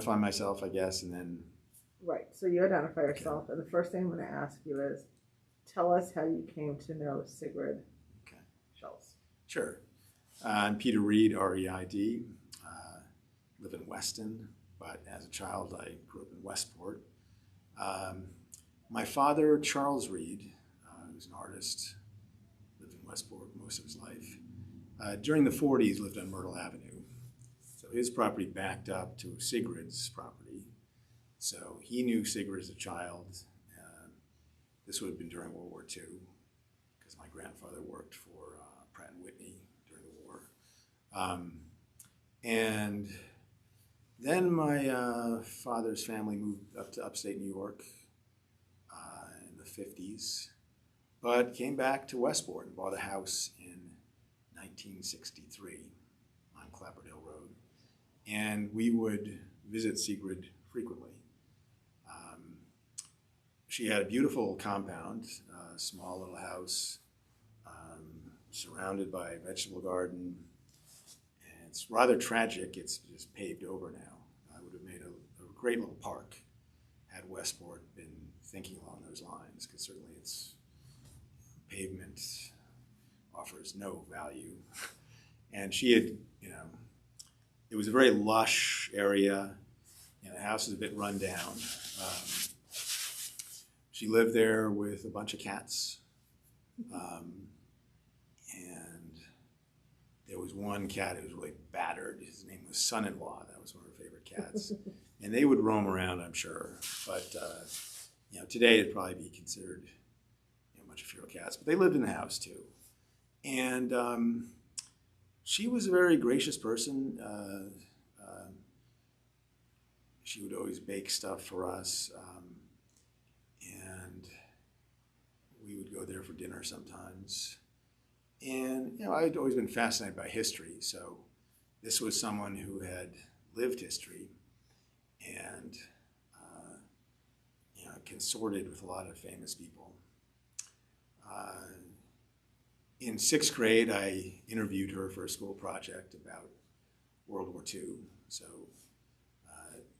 Find myself, I guess, and then Right. So you identify yourself, and the first thing I'm going to ask you is, tell us how you came to know Sigrid okay, Schultz. sure. I'm Peter Reid, R-E-I-D. Live in Weston, but as a child, I grew up in Westport. Um, my father, Charles Reid, who's an artist, lived in Westport most of his life. During the 40s, lived on Myrtle Avenue. So his property backed up to Sigrid's property. So he knew Sigrid as a child. This would have been during World War II, because my grandfather worked for Pratt & Whitney during the war. And then my father's family moved up to upstate New York in the 50s, but came back to Westport and bought a house in 1963 on Clapper Hill Road. And we would visit Sigrid frequently. She had a beautiful compound, a small little house, surrounded by a vegetable garden. And it's rather tragic. It's just paved over now. I would have made a great little park had Westport been thinking along those lines, because certainly its pavement offers no value. And she had, it was a very lush area, and the house was a bit run down. She lived there with a bunch of cats. And there was one cat who was really battered. His name was Son-in-Law. That was one of her favorite cats. And they would roam around, I'm sure. But today it'd probably be considered a bunch of feral cats. But they lived in the house too. And she was a very gracious person. She would always bake stuff for us. And we would go there for dinner sometimes. And, I'd always been fascinated by history. So this was someone who had lived history and, consorted with a lot of famous people. In sixth grade, I interviewed her for a school project about World War II. So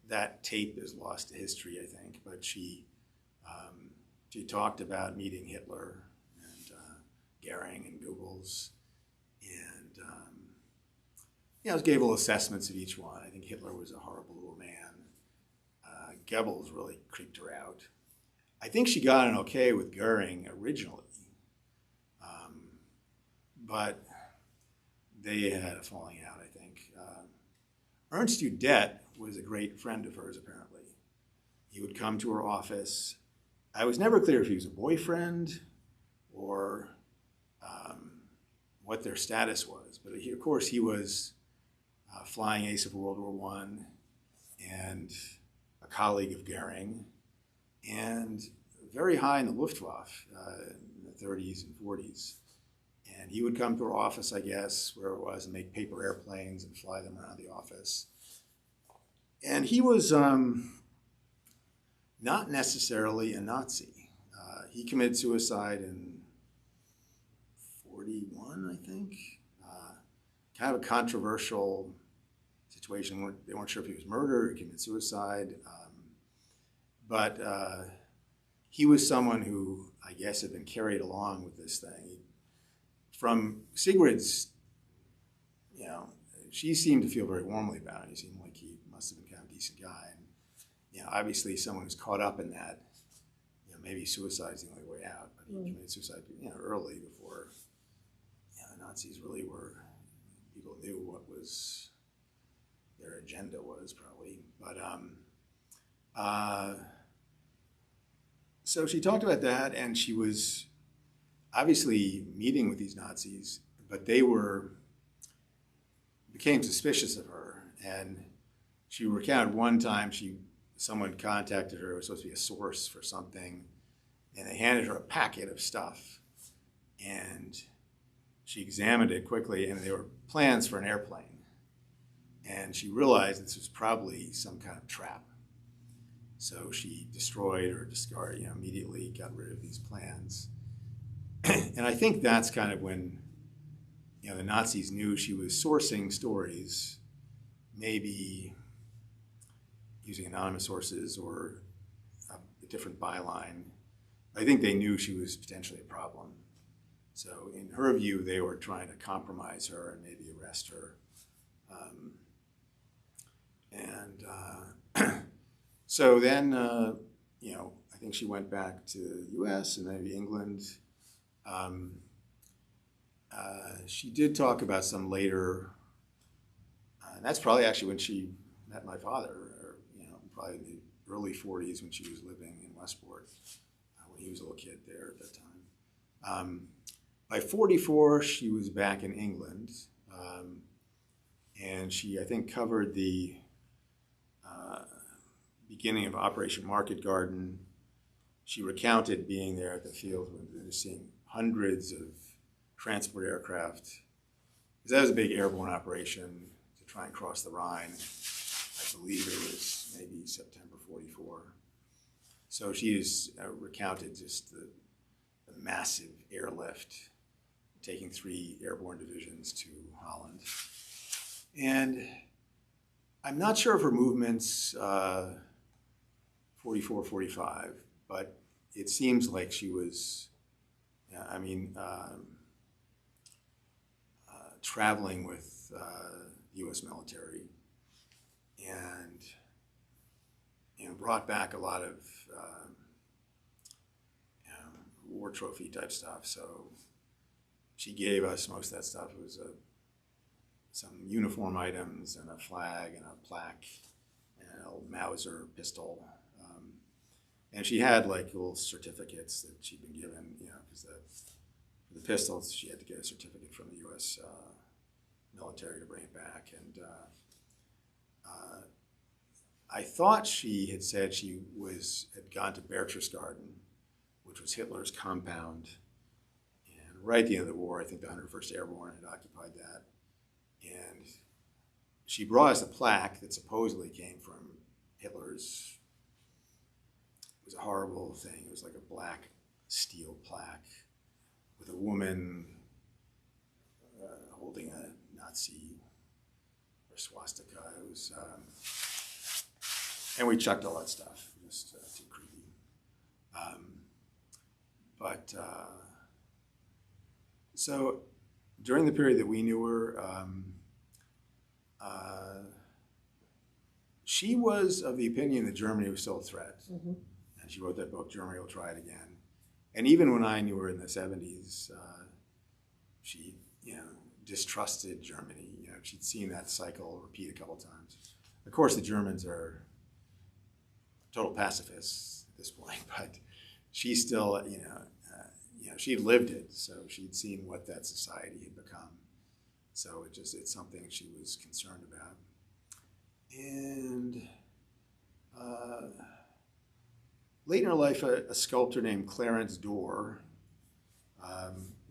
that tape is lost to history, I think. But she talked about meeting Hitler and Goering and Goebbels, and gave little assessments of each one. I think Hitler was a horrible little man. Goebbels really creeped her out. I think she got an okay with Goering originally, but they had a falling out, I think. Ernst Udet was a great friend of hers, apparently. He would come to her office. I was never clear if he was a boyfriend or what their status was. But of course, he was flying ace of World War I and a colleague of Goering, and very high in the Luftwaffe in the 30s and 40s. And he would come to her office, I guess, where it was, and make paper airplanes and fly them around the office. And he was not necessarily a Nazi. He committed suicide in 41, I think. Kind of a controversial situation. They weren't sure if he was murdered or committed suicide. But he was someone who, I guess, had been carried along with this thing. From Sigrid's, she seemed to feel very warmly about it. He seemed like he must have been kind of a decent guy. And, obviously someone who's caught up in that, maybe suicide's the only way out. But he committed suicide, early before, the Nazis really were, people knew what was, their agenda was probably. But, so she talked about that, and she was obviously meeting with these Nazis, but they became suspicious of her. And she recounted one time someone contacted her, it was supposed to be a source for something, and they handed her a packet of stuff. And she examined it quickly, and there were plans for an airplane. And she realized this was probably some kind of trap. So she destroyed or discarded, immediately got rid of these plans. And I think that's kind of when, the Nazis knew she was sourcing stories, maybe using anonymous sources or a different byline. I think they knew she was potentially a problem. So in her view, they were trying to compromise her and maybe arrest her. So then, I think she went back to the U.S. and maybe England. She did talk about some later, and that's probably actually when she met my father, or, probably in the early 40s when she was living in Westport, when he was a little kid there at that time. By 44, she was back in England, and she, I think, covered the beginning of Operation Market Garden. She recounted being there at the field and seeing hundreds of transport aircraft, because that was a big airborne operation to try and cross the Rhine. I believe it was maybe September 44. So she has recounted just the massive airlift, taking 3 airborne divisions to Holland. And I'm not sure of her movements 44, 45, but it seems like she was, traveling with the U.S. military and brought back a lot of war trophy type stuff. So she gave us most of that stuff. It was some uniform items and a flag and a plaque and an old Mauser pistol. And she had like little certificates that she'd been given, because for the pistols, she had to get a certificate from the U.S. Military to bring it back. And I thought she had said she had gone to Berchtesgaden, which was Hitler's compound. And right at the end of the war, I think the 101st Airborne had occupied that. And she brought us a plaque that supposedly came from Hitler's. It was a horrible thing. It was like a black steel plaque with a woman holding a Nazi or swastika. It was, and we chucked all that stuff. Just too creepy. So during the period that we knew her, she was of the opinion that Germany was still a threat. Mm-hmm. And she wrote that book, Germany Will Try It Again. And even when I knew her in the 70s, she, distrusted Germany. She'd seen that cycle repeat a couple times. Of course, the Germans are total pacifists at this point, but she still, she'd lived it, so she'd seen what that society had become. So it's something she was concerned about. And late in her life, a sculptor named Clarence Dorr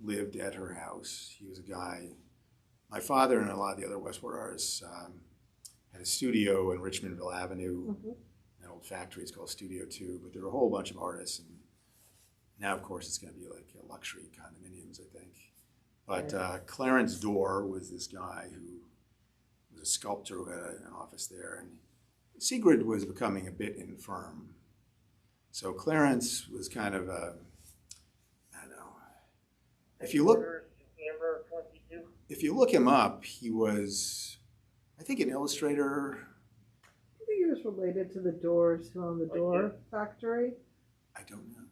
lived at her house. He was a guy, my father and a lot of the other Westport artists had a studio in Richmondville Avenue, mm-hmm. an old factory. It's called Studio 2, but there were a whole bunch of artists. And now, of course, it's going to be like luxury condominiums, I think. But Clarence Dorr was this guy who was a sculptor who had an office there. And Sigrid was becoming a bit infirm. So Clarence was kind of a, I don't know, if you look him up, he was, I think, an illustrator. I think he was related to the Doors who owned the door factory. I don't know.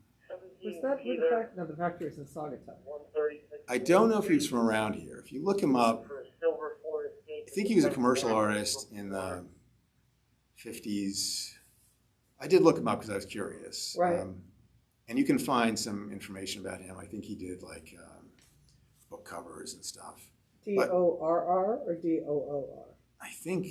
Was that where the factory? No, the factory was in Saugatuck. I don't know if he was from around here. If you look him up, I think he was a commercial artist in the 50s. I did look him up because I was curious. Right. And you can find some information about him. I think he did like book covers and stuff. D-O-R-R or D-O-O-R? I think,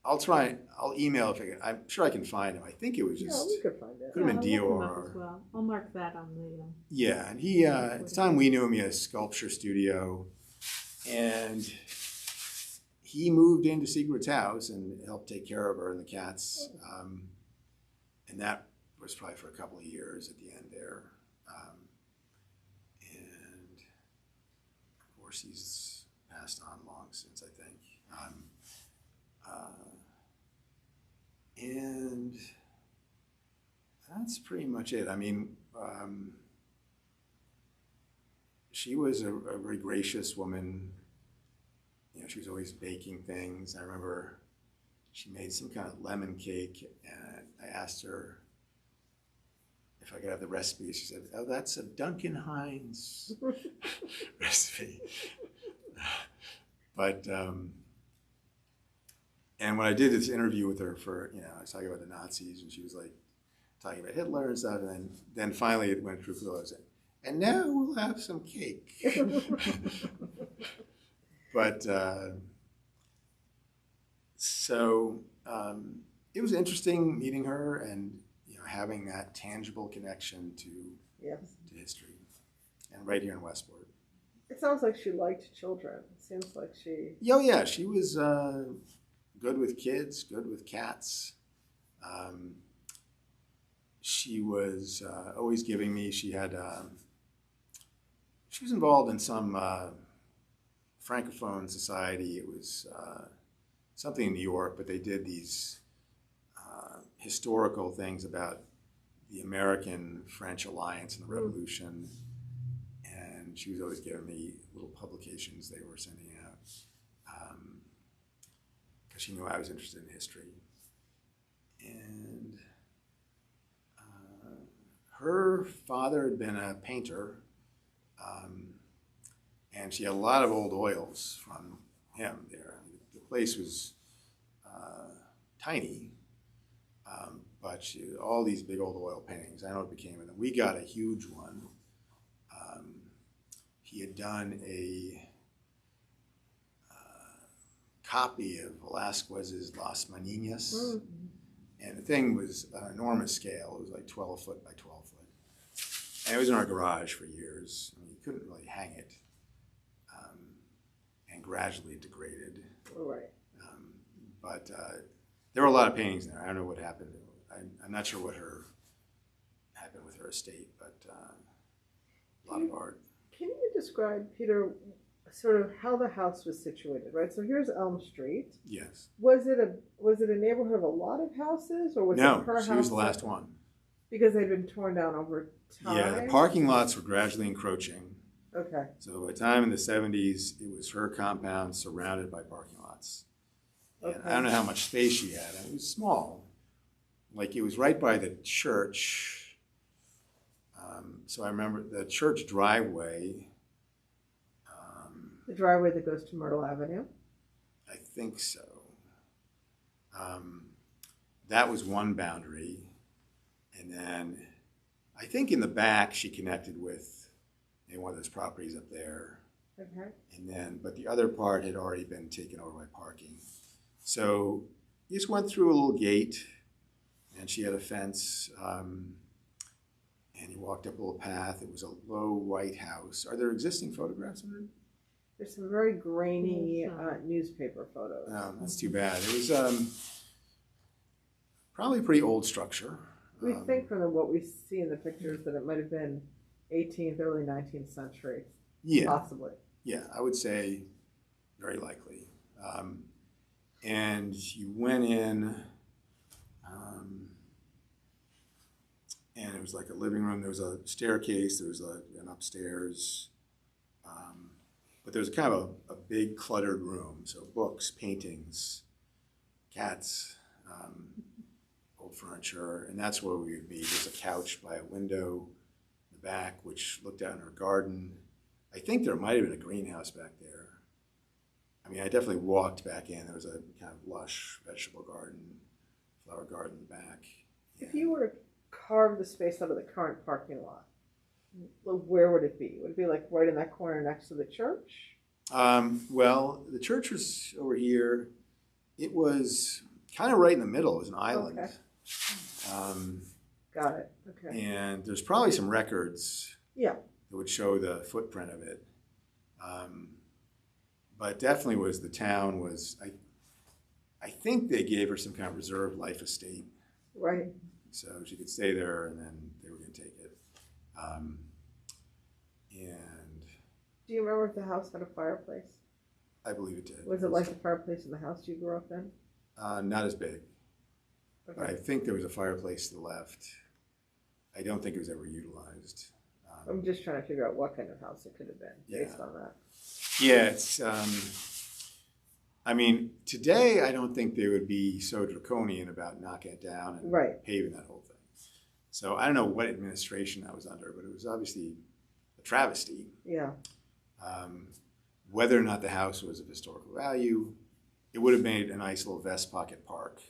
I'll email if I can. I'm sure I can find him. I think it was just. Yeah, we could find it. Could have been D-O-R-R. Well. I'll mark that on the. Yeah, and he, at the time we knew him, he had a sculpture studio. And he moved into Sigrid's house and helped take care of her and the cats. And that was probably for a couple of years at the end there. And of course, he's passed on long since, I think. That's pretty much it. I mean, she was a very gracious woman. You know, she was always baking things. I remember she made some kind of lemon cake, and I asked her if I could have the recipe. She said, "Oh, that's a Duncan Hines recipe." But and when I did this interview with her for, you know, I was talking about the Nazis, and she was like talking about Hitler and stuff, and then finally it went through for those. And now we'll have some cake. But so it was interesting meeting her and, you know, having that tangible connection to Yes. history, and right here in Westport. It sounds like she liked children. It seems like she. Oh yeah, she was good with kids, good with cats. She was always giving me. She had. She was involved in some Francophone society. It was something in New York, but they did these historical things about the American-French alliance and the Revolution. And she was always giving me little publications they were sending out because she knew I was interested in history. And her father had been a painter. And she had a lot of old oils from him there. I mean, the place was tiny, but all these big old oil paintings. I know it became, and then we got a huge one. He had done a copy of Velázquez's Las Maninas, and the thing was an enormous scale. It was like 12 foot by 12 foot. And it was in our garage for years. I mean, you couldn't really hang it. And gradually degraded. Right. But there were a lot of paintings there. I don't know what happened. I'm not sure what happened with her estate, but a lot of art. Can you describe, Peter, sort of how the house was situated? Right. So here's Elm Street. Yes. Was it a neighborhood of a lot of houses, or was it her house? No, she was the last one. Because they'd been torn down over time. Yeah, the parking lots were gradually encroaching. Okay. So by the time in the 70s, it was her compound surrounded by parking lots. And Okay. I don't know how much space she had. I mean, it was small. Like, it was right by the church. So I remember the church driveway. The driveway that goes to Myrtle Avenue. I think so. That was one boundary. And then I think in the back she connected with one of those properties up there. Okay. And then, but the other part had already been taken over by parking. So you just went through a little gate, and she had a fence, and you walked up a little path. It was a low white house. Are there existing photographs of it? There's some very grainy newspaper photos. No, that's too bad. It was probably a pretty old structure. We think from what we see in the pictures that it might have been 18th, early 19th century. Yeah. Possibly. Yeah, I would say very likely. And you went in, and it was like a living room. There was a staircase. There was an upstairs. But there was kind of a big cluttered room. So books, paintings, cats, old furniture. And that's where we would be. There's a couch by a window in the back, which looked out in her garden. I think there might have been a greenhouse back there. I mean, I definitely walked back in. There was a kind of lush vegetable garden, flower garden in the back. If you were to carve the space out of the current parking lot, where would it be? Would it be like right in that corner next to the church? Well, the church was over here. It was kind of right in the middle. It was an island. Okay. Got it. Okay. And there's probably some records Yeah. that would show the footprint of it. But definitely the town was, I think they gave her some kind of reserved life estate. Right. So she could stay there, and then they were going to take it. And Do you remember if the house had a fireplace? I believe it did. Was it like the fireplace in the house you grew up in? Not as big. Okay. But I think there was a fireplace to the left. I don't think it was ever utilized. I'm just trying to figure out what kind of house it could have been based Yeah. on that. Yeah, it's. I mean, today I don't think they would be so draconian about knocking it down and Right. paving that whole thing. So I don't know what administration that was under, but it was obviously a travesty. Yeah. Whether or not the house was of historical value, it would have made a nice little vest pocket park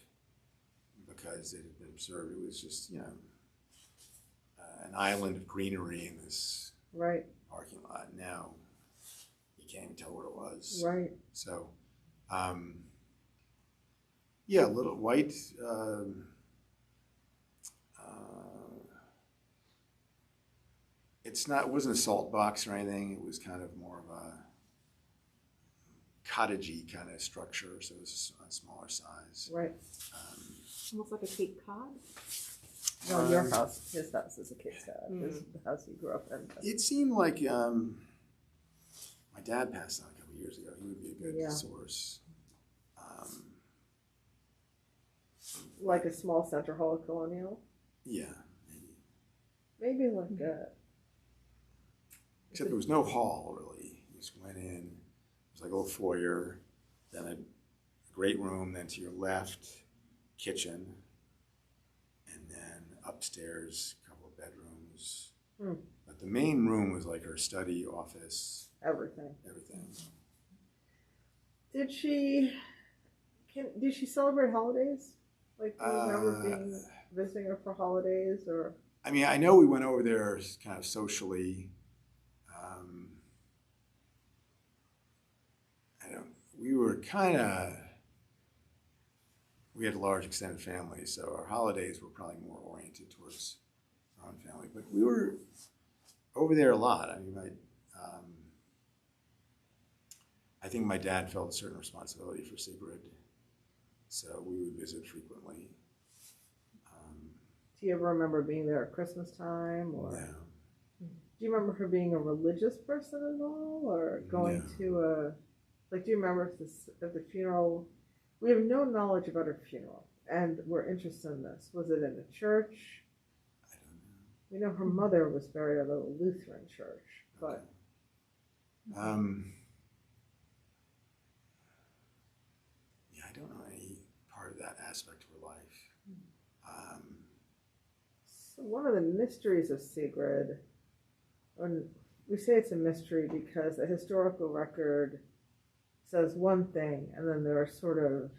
because it had been observed. It was just, an island of greenery in this Right. parking lot. Now you can't even tell what it was. Right. So, yeah, a little white. It wasn't a salt box or anything. It was kind of more of a cottagey kind of structure, so it was a smaller size. Right. Almost like a Cape Cod. No, your house, his house is a Cape Cod. This is the house he grew up in. It seemed like my dad passed on a couple of years ago. He would be a good Yeah. source. Like a small center hall colonial. Yeah, maybe. Maybe like a. Except there was no hall really. You just went in. It was like a little foyer, then a great room, then to your left, kitchen, and then upstairs, a couple of bedrooms. But the main room was like her study, office, Everything. everything. Did she celebrate holidays? Like, do you remember visiting her for holidays or? I mean, I know we went over there kind of socially. We had a large extended family, so our holidays were probably more oriented towards our own family. But we were over there a lot. I mean, I think my dad felt a certain responsibility for Sigrid, so we would visit frequently. Do you ever remember being there at Christmas time, or No. do you remember her being a religious person at all, or going No. to a, like, do you remember if the funeral? We have no knowledge about her funeral, and we're interested in this. Was it in a church? I don't know. We know her mother was buried at a Lutheran church, but Yeah, I don't know any part of that aspect of her life. so one of the mysteries of Sigrid, and we say it's a mystery because a historical record says one thing, and then there are sort of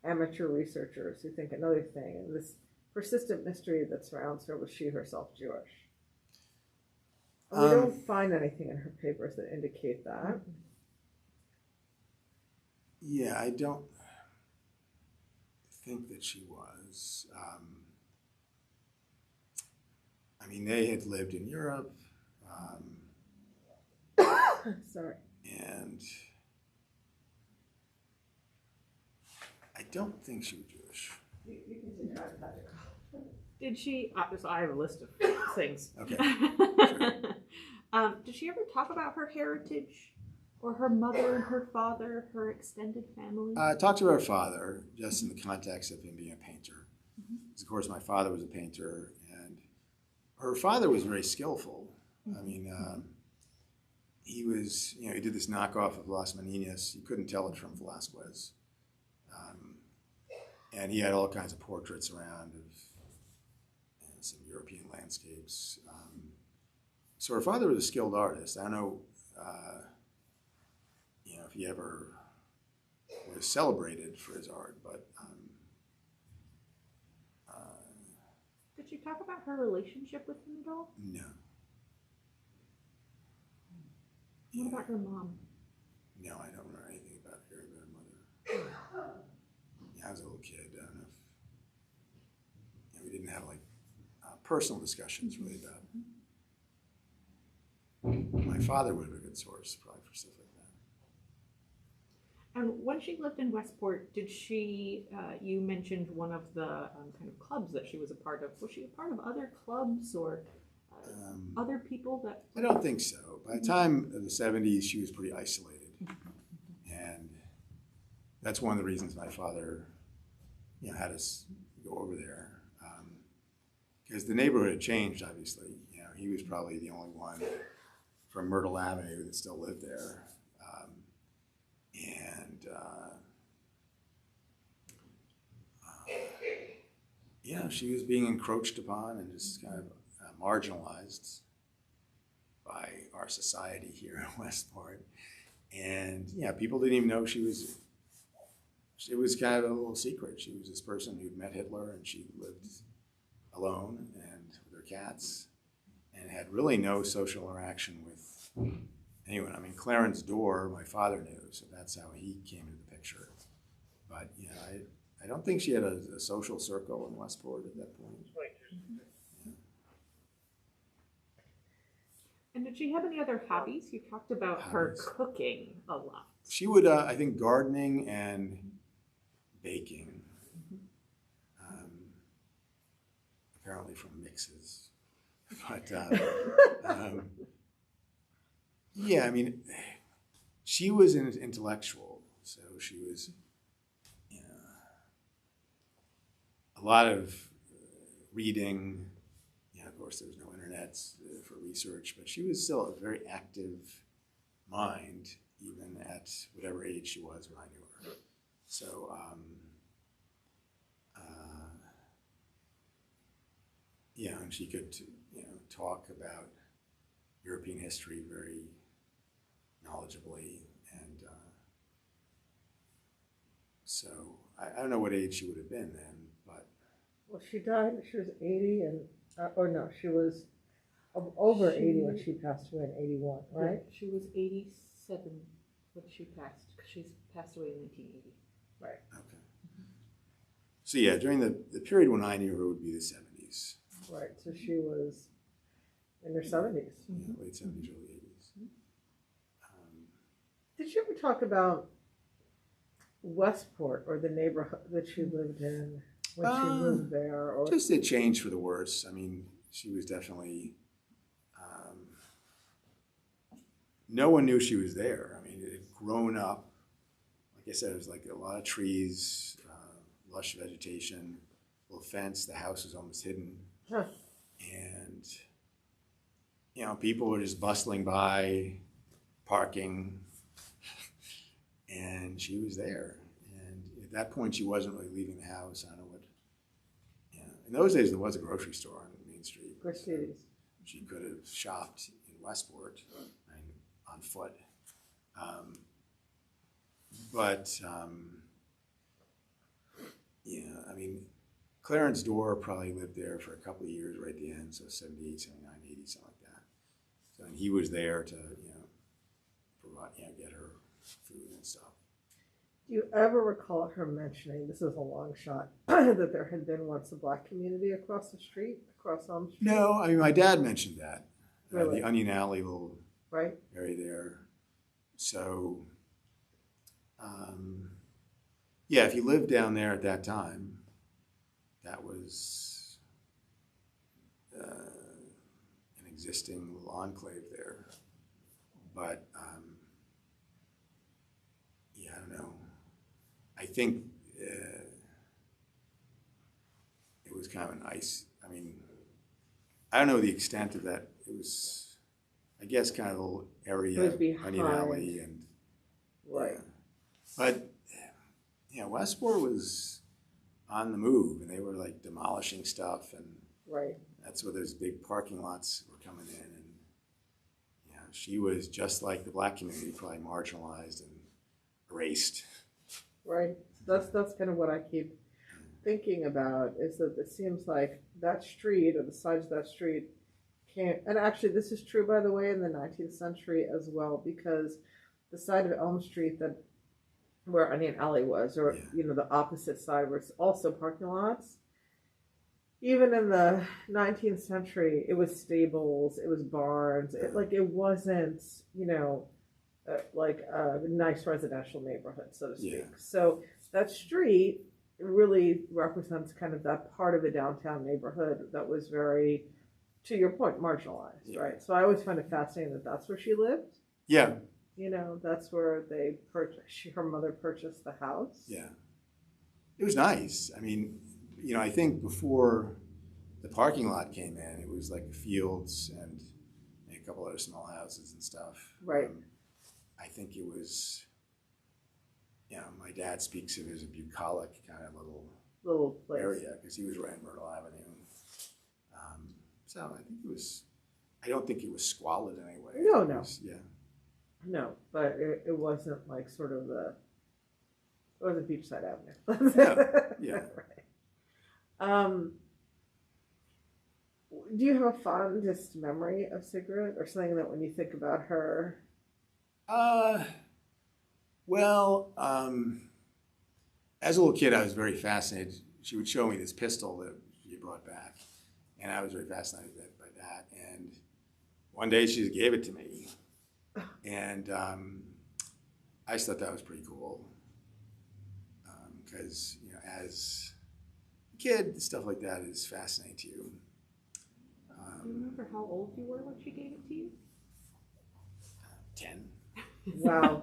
amateur researchers who think another thing, and this persistent mystery that surrounds her, was she herself Jewish? And we don't find anything in her papers that indicate that. Yeah, I don't think that she was. I mean, they had lived in Europe, Sorry. and I don't think she was Jewish. Did she? So I have a list of things. Okay. Did she ever talk about her heritage, or her mother and her father, her extended family? I talked to her father just in the context of him being a painter. Because, of course, my father was a painter, and her father was very skillful. I mean, he was, he did this knockoff of Las Meninas. You couldn't tell it from Velázquez. And he had all kinds of portraits around of some European landscapes. So her father was a skilled artist. I don't know, if he ever was celebrated for his art, but Did she talk about her relationship with him at all? no. What about her mom? No, I don't remember anything about her mother. Yeah, I was a little kid. I don't know if we didn't have like personal discussions really about it. My father would have been a good source probably for stuff like that. And when she lived in Westport, did she, you mentioned one of the kind of clubs that she was a part of. Was she a part of other clubs or other people that? I don't think so. By the time of the 70s, she was pretty isolated. And that's one of the reasons my father, had us go over there. because the neighborhood had changed, obviously. You know, he was probably the only one from Myrtle Avenue that still lived there. And yeah, she was being encroached upon and just kind of marginalized by our society here in Westport. And yeah, people didn't even know she was. It was kind of a little secret. She was this person who'd met Hitler, and she lived alone and with her cats, and had really no social interaction with anyone. I mean, Clarence Dorr, my father knew, so that's how he came into the picture. But yeah, I don't think she had a social circle in Westport at that point. Yeah. And did she have any other hobbies? You talked about her cooking a lot. She would, I think, gardening and baking. Apparently from mixes. But yeah, I mean, she was an intellectual, so she was, you know, a lot of reading. Yeah, of course, there was no internet for research, but she was still a very active mind, even at whatever age she was when I knew her. So, yeah, and she could, you know, talk about European history very knowledgeably, and so I don't know what age she would have been then, but Well, she died. She was 80, and or no, she was over 80 when she passed away in 81, right? Yeah, she was 87 when she passed. She passed away in 1980. Right. okay. So yeah, during the period when I knew her would be the 70s. Right. So she was in her 70s. Yeah, late 70s, early 80s. Did you ever talk about Westport or the neighborhood that she lived in when she moved there? Or Just it changed for the worse. I mean, she was definitely, no one knew she was there. I mean, it had grown up. Like I said, it was like a lot of trees, lush vegetation, little fence. The house was almost hidden. Huh. And, you know, people were just bustling by, parking, and she was there. And at that point, she wasn't really leaving the house. I don't know what, you know. In those days, there was a grocery store on Main Street. Mercedes. She could have shopped in Westport on foot. Yeah, I mean, Clarence Dorr probably lived there for a couple of years right at the end, so 78, 79, 80, something like that. So, and he was there to, you know, provide, you know, get her food and stuff. Do you ever recall her mentioning, this is a long shot, that there had been once a black community across the street, across Elm Street? No, I mean, my dad mentioned that. Really? The Onion Alley little Right? area there. So, yeah, if you lived down there at that time, that was an existing little enclave there. But, yeah, I don't know. I think it was kind of an ice. I mean, I don't know the extent of that. It was, I guess, kind of a little area, It was behind. Onion Alley, and Right. yeah. But yeah, Westport was on the move, and they were like demolishing stuff, and Right. that's where those big parking lots were coming in, and yeah, she was just like the black community, probably marginalized and erased. Right. That's kind of what I keep thinking about, is that it seems like that street or the sides of that street came, and actually this is true, by the way, in the 19th century as well, because the side of Elm Street that where Onion Alley was, or Yeah. you know, the opposite side where it's also parking lots. Even in the 19th century, it was stables, it was barns. It wasn't, you know, like a nice residential neighborhood, so to speak. Yeah. So that street really represents kind of that part of the downtown neighborhood that was very, to your point, marginalized, Yeah. right? So I always find it fascinating that that's where she lived. Yeah, You know, that's where they purchased. Her mother purchased the house. yeah. It was nice. I mean, you know, I think before the parking lot came in, it was like fields and a couple other small houses and stuff. Right. I think it was, my dad speaks of it as a bucolic kind of Little place. area because he was right in Myrtle Avenue. So I think I don't think it was squalid in any way. No, It no. was- yeah. No, but it wasn't like sort of it wasn't Beachside Avenue. Yeah. Right. Do you have a fondest memory of Sigrid, or something that when you think about her? Well, as a little kid, I was very fascinated. She would show me this pistol that she brought back, and I was very fascinated by that. And one day she just gave it to me, and I just thought that was pretty cool. Because, as a kid, stuff like that is fascinating to you. Do you remember how old you were when she gave it to you? 10. Wow.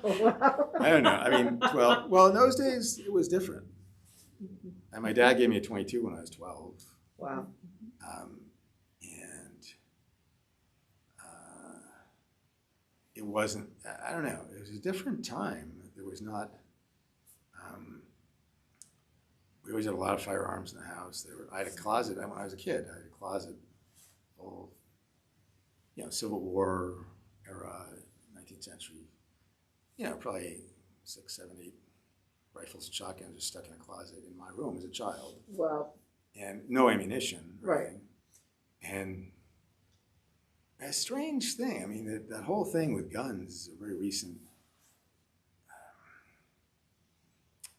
Wow. I don't know. I mean, 12. Well, in those days, it was different. And my dad gave me a 22 when I was 12. Wow. And it wasn't, I don't know, it was a different time. There was not, we always had a lot of firearms in the house. I had a closet, when I was a kid, I had a closet full of, Civil War era, 19th century, probably 6, 7, 8 rifles and shotguns just stuck in a closet in my room as a child. Wow. And no ammunition. Right. And a strange thing. I mean, that whole thing with guns is a very recent,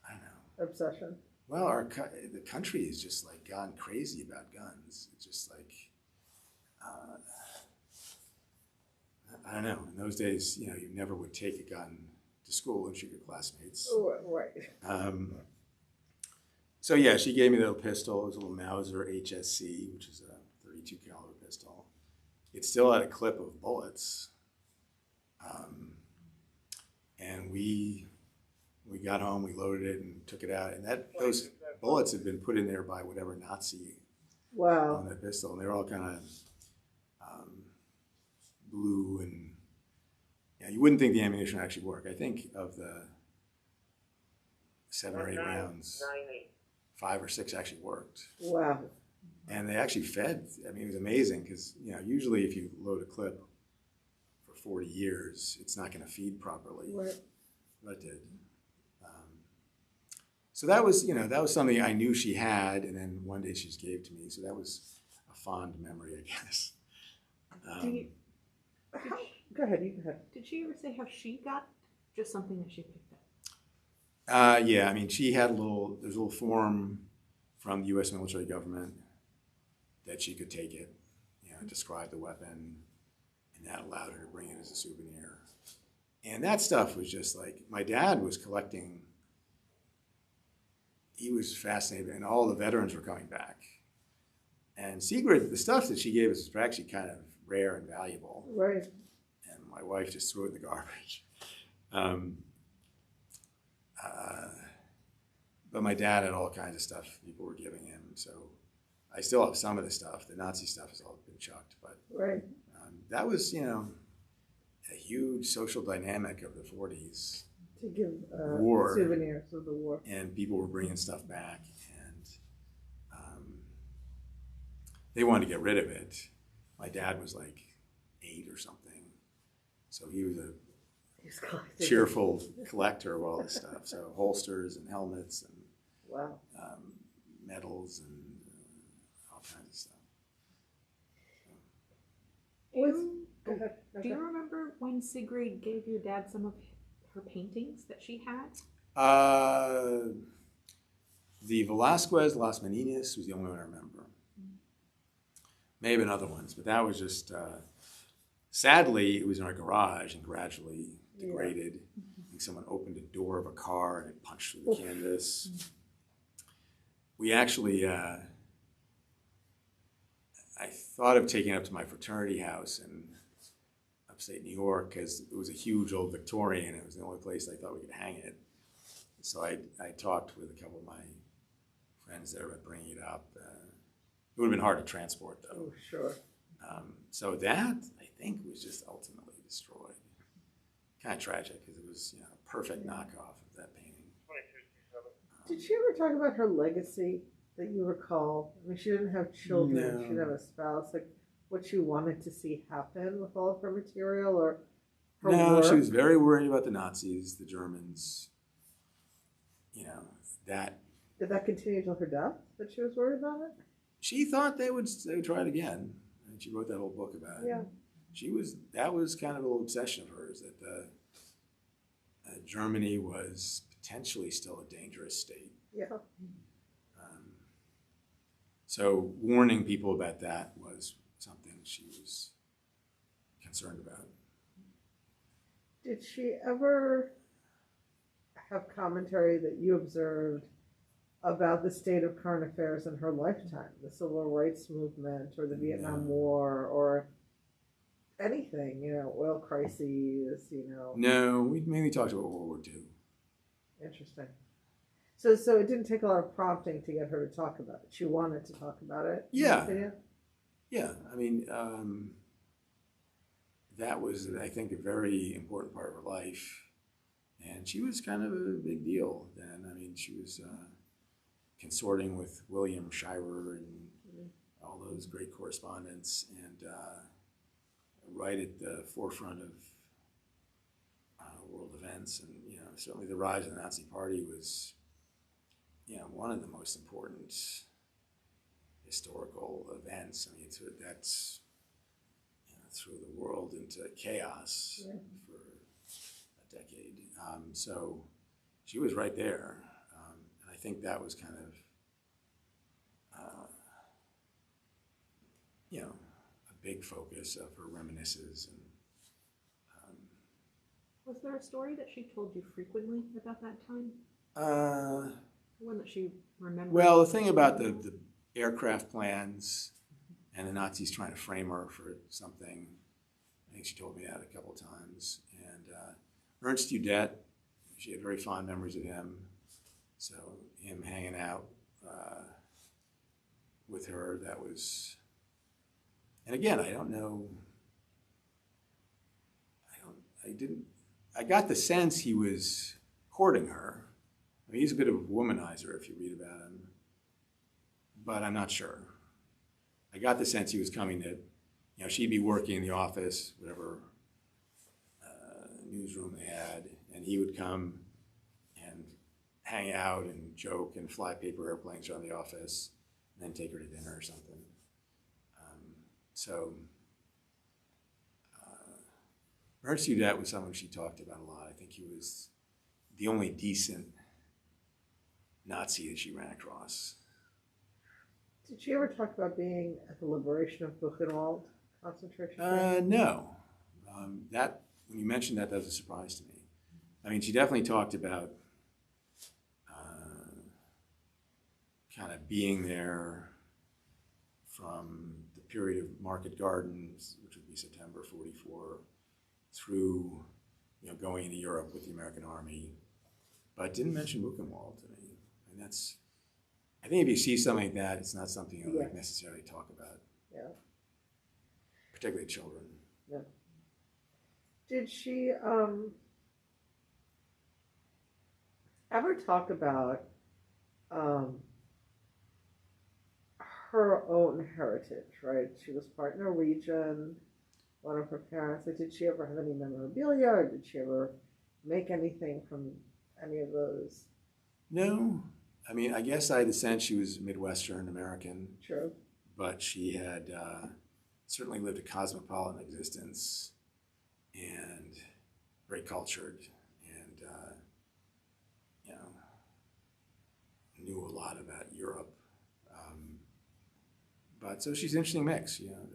I don't know. Obsession. Well, the country has just like gone crazy about guns. It's just like, I don't know. In those days, you never would take a gun to school and shoot your classmates. Oh, right. So yeah, she gave me the little pistol. It was a little Mauser HSC, which is a 32 caliber pistol. It still had a clip of bullets. And we got home, we loaded it and took it out. And those bullets had been put in there by whatever Nazi Wow. on that pistol. And they were all kind of blue and, you wouldn't think the ammunition would actually work. I think of the 7 or 8 rounds, 5 or 6 actually worked. Wow. And they actually fed. I mean, it was amazing because, usually if you load a clip for 40 years, it's not going to feed properly. Right. But it did. So that was, that was something I knew she had, and then one day she just gave to me. So that was a fond memory, I guess. Go ahead. You go ahead. Did she ever say how she got just something that she picked up? Yeah, I mean, she had there's a little form from the U.S. military government that she could take it, describe the weapon, and that allowed her to bring it as a souvenir. And that stuff was just like, my dad was collecting, he was fascinated, and all the veterans were coming back. And Sigrid, the stuff that she gave us was actually kind of rare and valuable. Right. And my wife just threw it in the garbage. But my dad had all kinds of stuff people were giving him, so I still have some of the stuff. The Nazi stuff has all been chucked, but Right. that was, a huge social dynamic of the 40s. To give War. souvenirs of the war. And people were bringing stuff back, and they wanted to get rid of it. My dad was like 8 or something, so he was a He's collecting. cheerful collector of all this stuff. So holsters and helmets and Wow. medals and all kinds of stuff. Go ahead. Do you remember when Sigrid gave your dad some of her paintings that she had? The Velázquez Las Meninas was the only one I remember. May have been other ones, but that was just, sadly, it was in our garage and gradually degraded. I think someone opened a door of a car and it punched through the canvas. We actually, I thought of taking it up to my fraternity house in upstate New York because it was a huge old Victorian. It was the only place I thought we could hang it. So I talked with a couple of my friends there about bringing it up. It would have been hard to transport, though. Oh, sure. So that, I think, was just ultimately destroyed. Kind of tragic, because it was, you know, a perfect knockoff of that painting. Did she ever talk about her legacy that you recall? I mean, she didn't have children. No. She didn't have a spouse. Like, what she wanted to see happen with all of her material, or her No, work? she was very worried about the Nazis, the Germans. You know, that Did that continue till her death? That she was worried about it? she thought they would try it again, and she wrote that whole book about it. Yeah. That was kind of a little obsession of hers, that Germany was potentially still a dangerous state. Yeah. So warning people about that was something she was concerned about. Did she ever have commentary that you observed about the state of current affairs in her lifetime, the civil rights movement or the Vietnam War or anything, you know, oil crises, you know? No, we mainly talked about World War II. Interesting. So it didn't take a lot of prompting to get her to talk about it. She wanted to talk about it. Yeah. Yeah, I mean, that was, I think, a very important part of her life. And she was kind of a big deal then. I mean, she was consorting with William Shirer and all those great correspondents, and right at the forefront of world events. And, you know, certainly the rise of the Nazi Party was, you know, one of the most important historical events. I mean, that's, you know, threw the world into chaos for a decade. So she was right there. And I think that was kind of, you know, a big focus of her reminiscences. And Was there a story that she told you frequently about that time? One that she remembered? Well, the thing about the aircraft plans and the Nazis trying to frame her for something, I think she told me that a couple of times. And Ernst Udet, she had very fond memories of him. So him hanging out with her, that was, and again, I don't know, I got the sense he was courting her. I mean, he's a bit of a womanizer if you read about him, but I'm not sure. I got the sense he was coming to, you know, she'd be working in the office, whatever newsroom they had, and he would come and hang out and joke and fly paper airplanes around the office and then take her to dinner or something. Ernst Udet was someone she talked about a lot. I think he was the only decent Nazi that she ran across. Did she ever talk about being at the liberation of Buchenwald concentration camp? No. That, when you mentioned that, was a surprise to me. I mean, she definitely talked about kind of being there from the period of Market Gardens, which would be September 44, through, you know, going into Europe with the American Army, but didn't mention Buchenwald to me. And that's, I think if you see something like that, it's not something you like necessarily talk about. Yeah. Particularly children. Yeah. Did she ever talk about her own heritage, right? She was part Norwegian, one of her parents. Like, did she ever have any memorabilia, or did she ever make anything from any of those? No. I mean, I guess I had the sense she was Midwestern American. True. But she had certainly lived a cosmopolitan existence and very cultured and, you know, knew a lot about Europe. But so she's an interesting mix, you know,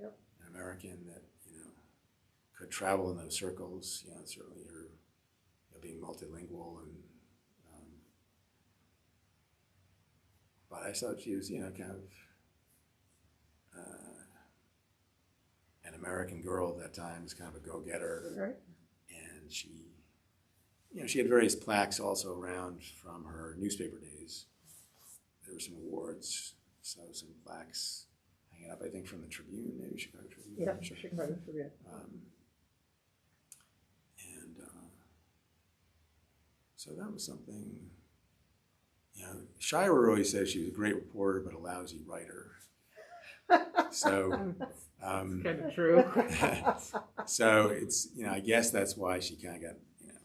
an American that, you know, could travel in those circles, you know, certainly her, you know, being multilingual and, but I thought she was, you know, kind of an American girl at that time, was kind of a go-getter. Right. And she, you know, she had various plaques also around from her newspaper days. There were some awards. So some plaques hanging up, I think, from the Tribune, maybe Chicago Tribune. Yeah, Sure. Chicago Tribune. And so that was something, you know, Shira always says she was a great reporter but a lousy writer. So, Kind of true. so it's, you know, I guess that's why she kind of got, you know,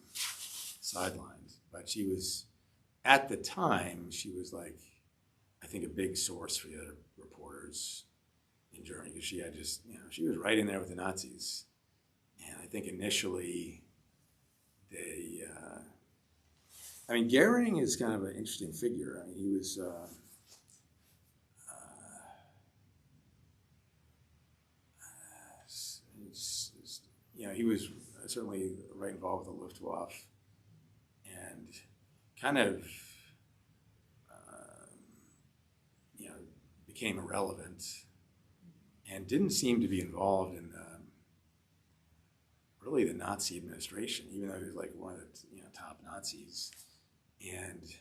sidelined. But she was, at the time, she was like, I think, a big source for the other reporters in Germany, because she had just, you know, she was right in there with the Nazis. And I think initially they, I mean, Goering is kind of an interesting figure. I mean, he was, you know, he was certainly right involved with the Luftwaffe and kind of, you know, became irrelevant and didn't seem to be involved in really the Nazi administration, even though he was like one of the, you know, top Nazis. And,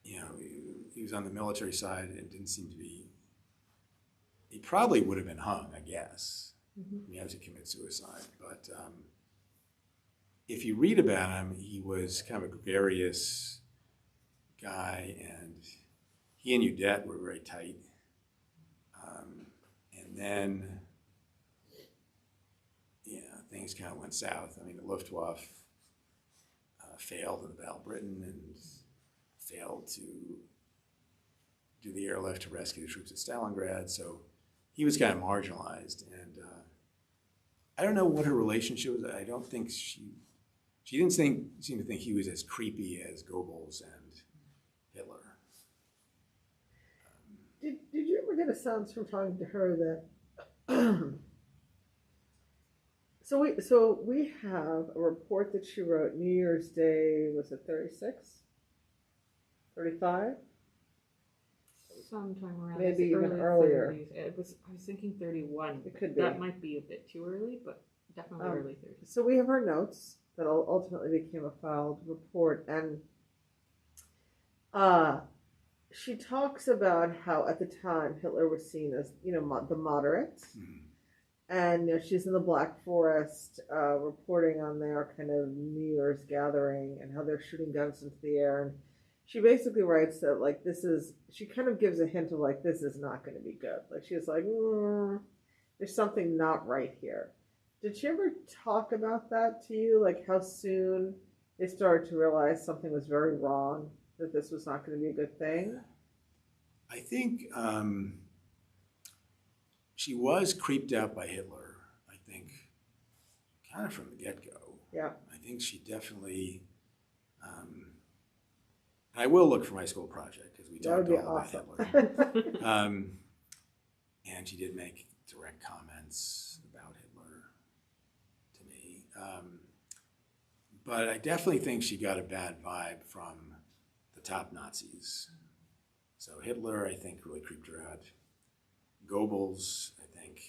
you know, he was on the military side and didn't seem to be, he probably would have been hung, I guess. He had to commit suicide. But if you read about him, he was kind of a gregarious guy, and he and Udet were very tight. And then, yeah, things kind of went south. I mean, the Luftwaffe failed in the Battle of Britain and failed to do the airlift to rescue the troops at Stalingrad. So he was kind of marginalized. And I don't know what her relationship was. I don't think she didn't seem to think he was as creepy as Goebbels and Hitler. Did you ever get a sense from talking to her that so we have a report that she wrote New Year's Day, was it 36? 35? Sometime around Maybe the even early earlier. 30s. I was thinking 31. It could be. That might be a bit too early, but definitely early 30s. So we have her notes that ultimately became a filed report, and she talks about how at the time Hitler was seen as, you know, the moderate. And you know, she's in the Black Forest reporting on their kind of New Year's gathering and how they're shooting guns into the air. And she basically writes that, like, she kind of gives a hint of, like, this is not going to be good. Like, she's like, there's something not right here. Did she ever talk about that to you? Like, how soon they started to realize something was very wrong, that this was not going to be a good thing? I think she was creeped out by Hitler, I think, kind of from the get-go. Yeah. I think she definitely, I will look for my school project because we talked all awesome. about Hitler. And she did make direct comments about Hitler to me. But I definitely think she got a bad vibe from the top Nazis. So Hitler, I think, really creeped her out. Goebbels, I think,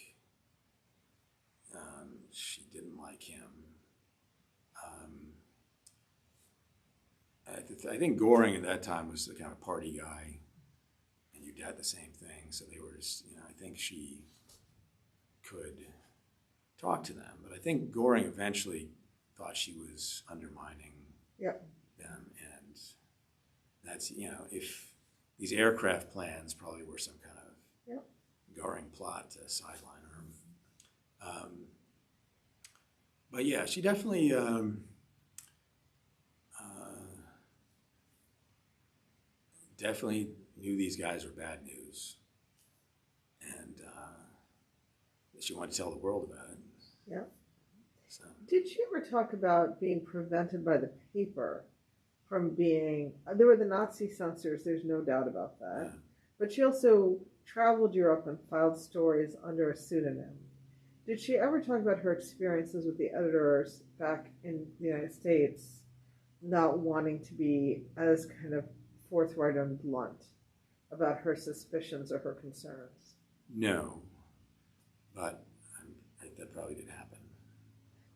she didn't like him. I think Goring at that time was the kind of party guy, and you had the same thing. So they were just, you know, I think she could talk to them. But I think Goring eventually thought she was undermining them. And that's, you know, if these aircraft plans probably were some kind of Goring plot to sideline her. But yeah, she definitely definitely knew these guys were bad news, and she wanted to tell the world about it. Yeah. So. Did she ever talk about being prevented by the paper from being? There were the Nazi censors. There's no doubt about that. Yeah. But she also traveled Europe and filed stories under a pseudonym. Did she ever talk about her experiences with the editors back in the United States, not wanting to be as kind of forthright and blunt about her suspicions or her concerns? No, but that probably did happen.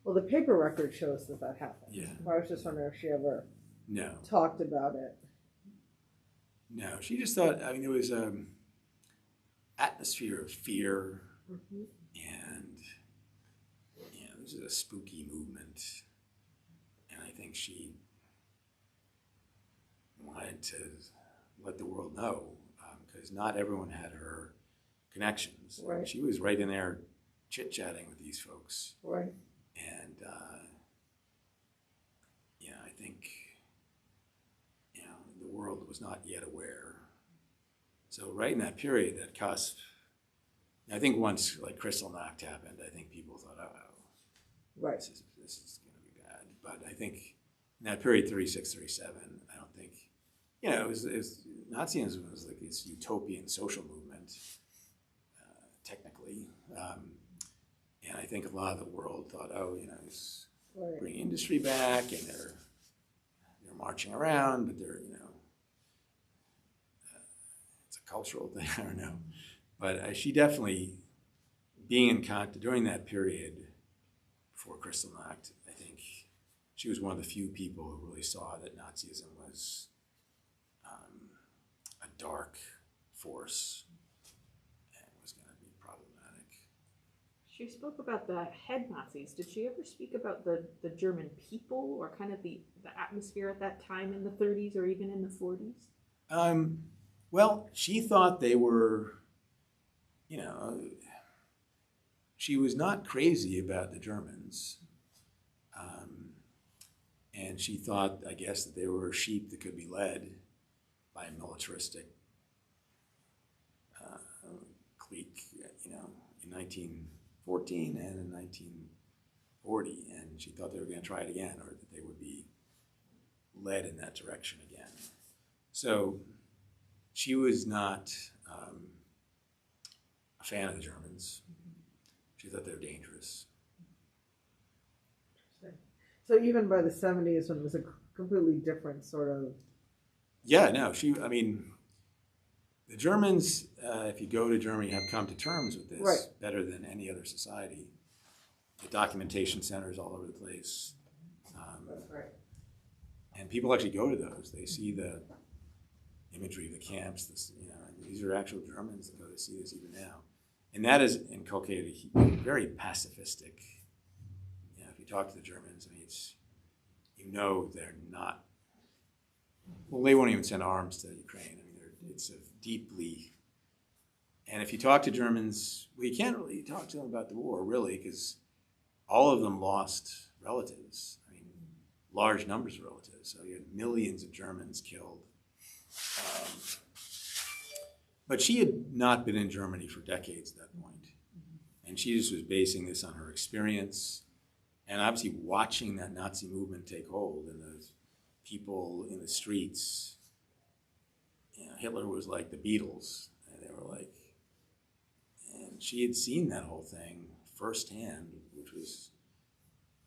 Well, the paper record shows that happened. Yeah. I was just wondering if she ever No. talked about it. No, she just thought, I mean, there was an atmosphere of fear, Mm-hmm. and, this is a spooky movement. And I think she wanted to let the world know, because not everyone had her connections. Right. She was right in there chit-chatting with these folks. Right. And, I think, the world was not yet aware. So right in that period, that cusp, I think once like Kristallnacht happened, I think people thought, oh, Right. this is going to be bad. But I think in that period, 36, 37, I don't think, it was Nazism was like this utopian social movement, technically. And I think a lot of the world thought, oh, it's Right. bring industry back, and they're marching around, but they're, it's a cultural thing, I don't know. But she definitely, being in contact during that period before Kristallnacht, I think she was one of the few people who really saw that Nazism was a dark force and was going to be problematic. She spoke about the head Nazis. Did she ever speak about the German people, or kind of the atmosphere at that time in the 30s or even in the 40s? Well, she thought they were, she was not crazy about the Germans. And she thought, I guess, that they were sheep that could be led by a militaristic clique, in 1914 and in 1940. And she thought they were going to try it again, or that they would be led in that direction again. So she was not a fan of the Germans. She thought they were dangerous. So even by the 70s, when it was a completely different sort of. Yeah, no, the Germans, if you go to Germany, have come to terms with this Right. better than any other society. The documentation centers all over the place. That's right. And people actually go to those. They see the imagery of the camps. These are actual Germans that go to see this even now. And that is inculcated a very pacifistic. If you talk to the Germans, they're not. Well, they won't even send arms to Ukraine. It's a deeply. And if you talk to Germans, well, you can't really talk to them about the war, really, because all of them lost relatives. Large numbers of relatives. So you had millions of Germans killed. But she had not been in Germany for decades at that point. And she just was basing this on her experience and obviously watching that Nazi movement take hold and those people in the streets. Hitler was like the Beatles. And they were like, and she had seen that whole thing firsthand, which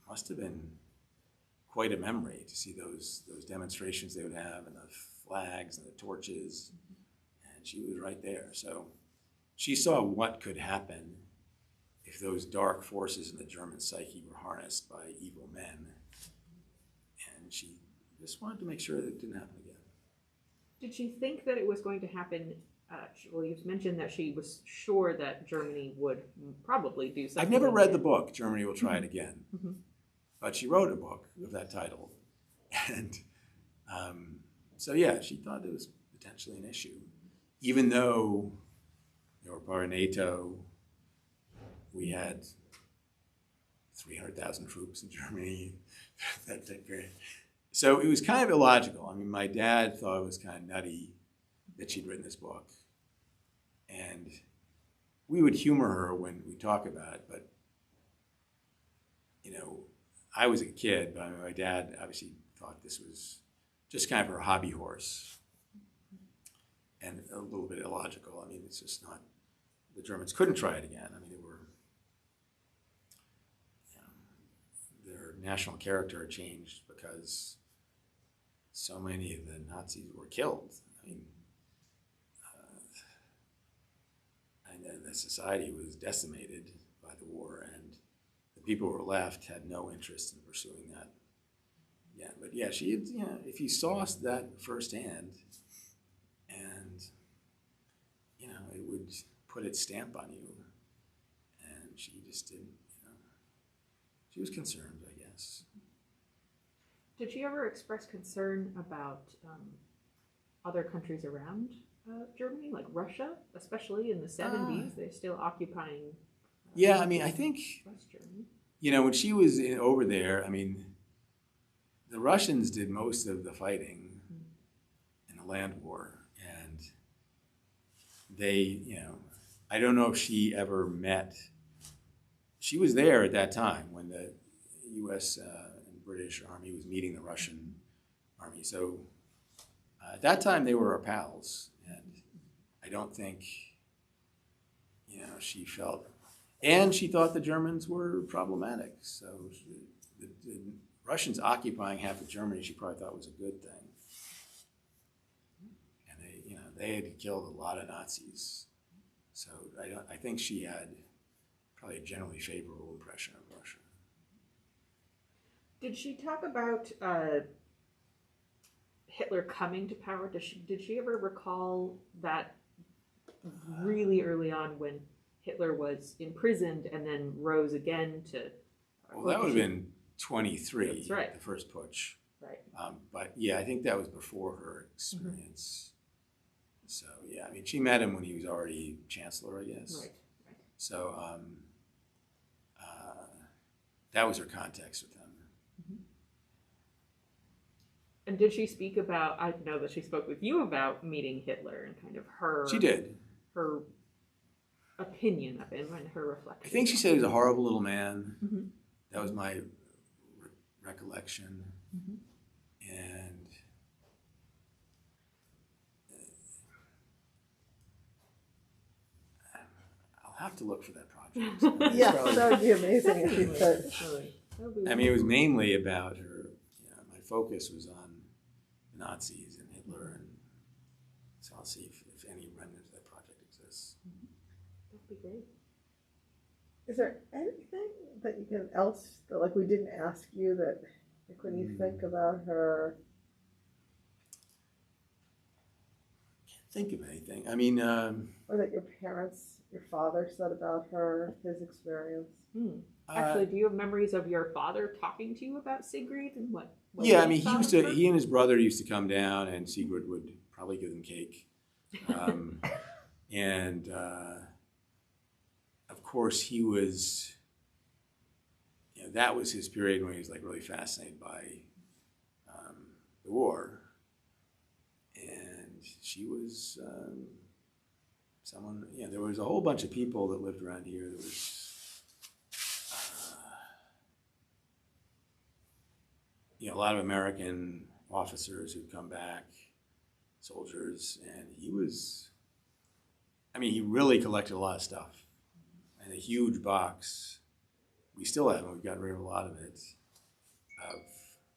must have been quite a memory to see those demonstrations they would have, and the flags and the torches, and she was right there. So she saw what could happen if those dark forces in the German psyche were harnessed by evil men, and she just wanted to make sure that it didn't happen again. Did she think that it was going to happen? Well, you've mentioned that she was sure that Germany would probably do something. I've never read the book, Germany Will Try It Again. Mm-hmm. But she wrote a book of that title. And so, yeah, she thought it was potentially an issue. Even though they were part of NATO, we had 300,000 troops in Germany that period. So it was kind of illogical. My dad thought it was kind of nutty that she'd written this book. And we would humor her when we talk about it, but, I was a kid, but my dad obviously thought this was just kind of her hobby horse and a little bit illogical. It's just not, the Germans couldn't try it again. They were, their national character changed because so many of the Nazis were killed. And the society was decimated by the war, and the people who were left had no interest in pursuing that. Yeah, but yeah, she had, if you saw that firsthand, put its stamp on you. And she just didn't, she was concerned, I guess. Did she ever express concern about other countries around Germany, like Russia, especially in the 70s? They're still occupying. Yeah, I mean, I think, West Germany. when she was over there, I mean, the Russians did most of the fighting in the land war. And they, I don't know if she ever met. She was there at that time when the U.S. and British Army was meeting the Russian Army. So at that time, they were our pals. And I don't think, she felt... And she thought the Germans were problematic. So the Russians occupying half of Germany, she probably thought was a good thing. And they had killed a lot of Nazis. So I think she had probably a generally favorable impression of Russia. Did she talk about Hitler coming to power? Did she ever recall that really early on when Hitler was imprisoned and then rose again to... Well, that would have been 23, That's right. The first putsch. Right. But yeah, I think that was before her experience. So yeah, I mean, she met him when he was already chancellor, I guess. Right. So that was her context with him. And did she speak about, I know that she spoke with you about meeting Hitler and kind of her... She did. Her opinion of him and her reflection. I think she said he was a horrible little man. That was my recollection. And I'll have to look for that project. Yeah, that would be amazing if you could. I mean, it was mainly about her. My focus was on the Nazis and Hitler, and so I'll see if any remnant of that project exists. That'd be great. Is there anything that you can else that like we didn't ask you that like when you think about her? Can't think of anything. I mean, Or that your parents, your father said about her, his experience? Actually, do you have memories of your father talking to you about Sigrid and what yeah, I mean, thought of her? he and his brother used to come down, and Sigrid would probably give them cake. And of course, he was, that was his period when he was like really fascinated by the war. And she was someone, there was a whole bunch of people that lived around here. There was, a lot of American officers who'd come back, soldiers, and he was, he really collected a lot of stuff. And a huge box, we still have, and we've gotten rid of a lot of it, of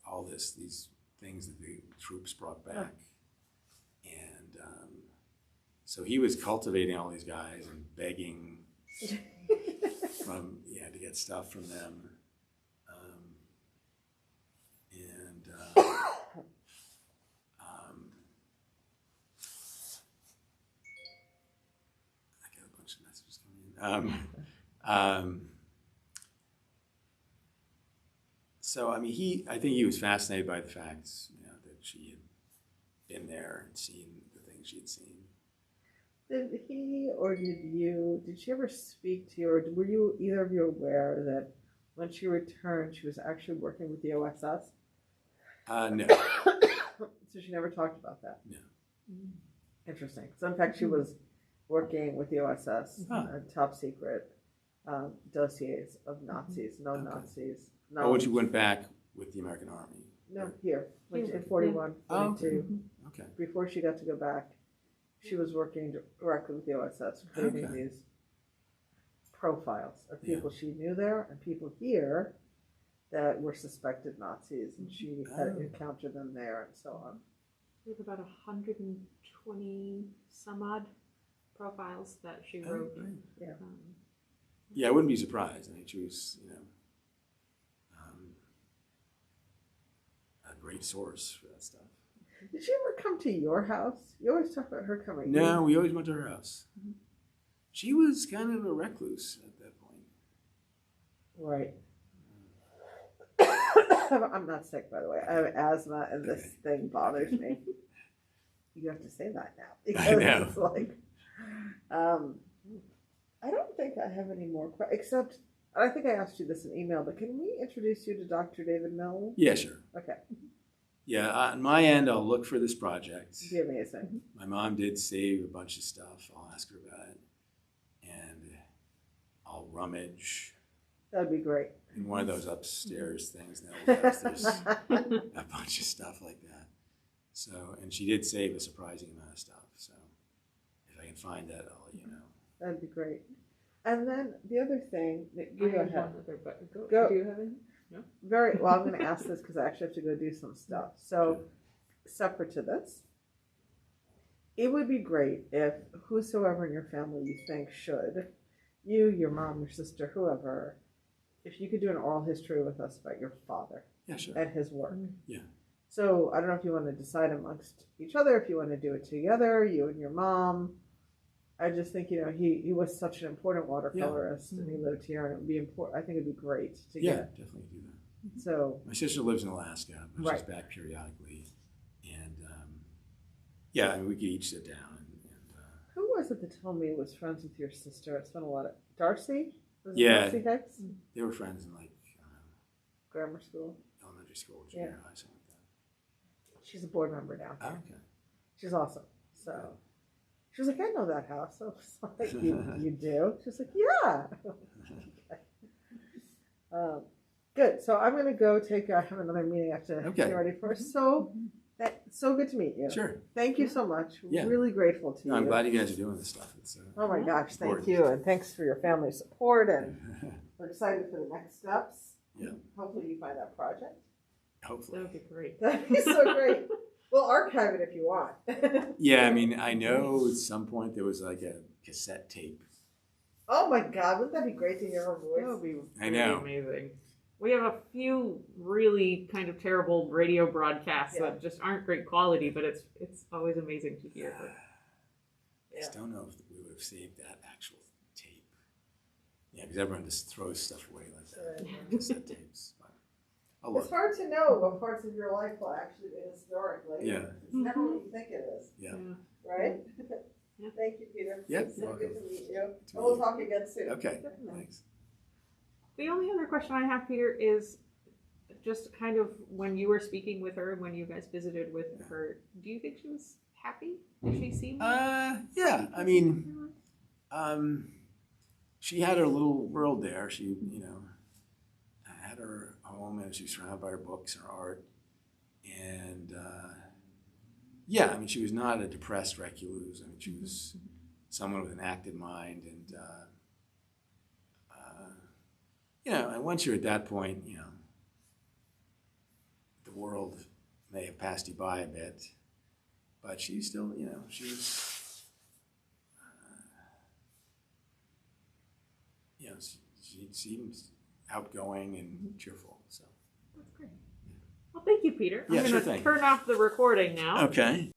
all these things that the troops brought back. And so he was cultivating all these guys and begging to get stuff from them. I got a bunch of messages coming in. So I think he was fascinated by the facts, that she had been there and seen the things she had seen. Did he or did she ever speak to you, or were you either of you aware that when she returned, she was actually working with the OSS? No. So she never talked about that? No. Interesting. So in fact, she was working with the OSS, top secret dossiers of Nazis, known Nazis. Oh, when she went back with the American Army? No, here, in 41, 42. Okay. Before she got to go back, she was working directly with the OSS, creating these profiles of people she knew there and people here that were suspected Nazis, and she had encountered them there and so on. We have about 120 some odd profiles that she wrote. Yeah, I wouldn't be surprised. She was, a great source for that stuff. Did she ever come to your house? You always talk about her coming. No, we always went to her house. She was kind of a recluse at that point. Right. I'm not sick, by the way. I have asthma, and this thing bothers me. You have to say that now because I know. it's like, I don't think I have any more questions. Except, I think I asked you this in email, but can we introduce you to Dr. David Milne? Yeah, sure. Okay, Yeah, on my end, I'll look for this project. it'd be amazing. My mom did save a bunch of stuff. I'll ask her about it. And I'll rummage That'd be great. in one of those upstairs things. There's a bunch of stuff like that. So, and she did save a surprising amount of stuff. So if I can find that, I'll let you know. That'd be great. And then the other thing that you I have ahead. one other, but Go. Do you have any? No. Very well. I'm going to ask this because I actually have to go do some stuff. So, separate to this, it would be great if whosoever in your family you think should, you, your mom, your sister, whoever, if you could do an oral history with us about your father Yeah, sure. and his work. Yeah. So I don't know if you want to decide amongst each other, if you want to do it together, you and your mom. I just think, he was such an important watercolorist and he lived here, and it would be important. I think it'd be great to Yeah, get. definitely do that. So, My sister lives in Alaska, but she's Right. back periodically. And yeah, I mean, we could each sit down and who was it that told me was friends with your sister? It's been a lot of Darcy? Was it Yeah. Darcy Hicks? they were friends in like Grammar school. elementary school, junior high, something like She's a board member now. that. Oh, okay. She's awesome. So she was like, I know that house. I was like, you do? She was like, yeah. Okay. Good. So I'm going to go I have another meeting I have to Okay. get ready for. So so good to meet you. Sure. Thank you so much. Yeah. Really grateful to No, you. I'm glad you guys are doing this stuff. It's Oh my gosh, thank important. you. And thanks for your family support. And we're excited for the next steps. Yeah. Hopefully you find that project. That Hopefully. would be great. That'd be so great. We'll archive it if you want. Yeah, I mean, I know at some point there was like a cassette tape. Oh my God, wouldn't that be great to hear her That would voice? be I really know. amazing. We have a few really kind of terrible radio broadcasts Yeah. that just aren't great quality, but it's always amazing to hear. I just don't know if we would have saved that actual tape. Yeah, because everyone just throws stuff away like that. Right. Cassette tapes. But I'll It's look. hard to know what parts of your life will actually be historically. Yeah. It's never what you think it is, Yeah. right? Yeah. Thank you, Peter. Yep, It's you're so good welcome. to meet you. To And meet we'll you. talk again soon. Okay. Definitely. Thanks. The only other question I have, Peter, is just kind of when you were speaking with her, when you guys visited with her, do you think she was happy? Did she seem? Yeah. I mean, she had her little world there. She, had her home, and she was surrounded by her books and her art. And yeah, I mean, she was not a depressed recluse. I mean, she was someone with an active mind, and and once you're at that point, the world may have passed you by a bit, but she still, she was, she seems outgoing and cheerful. So That's great. Well, thank you, Peter. Yeah, I'm sure going to thing. turn off the recording now. okay.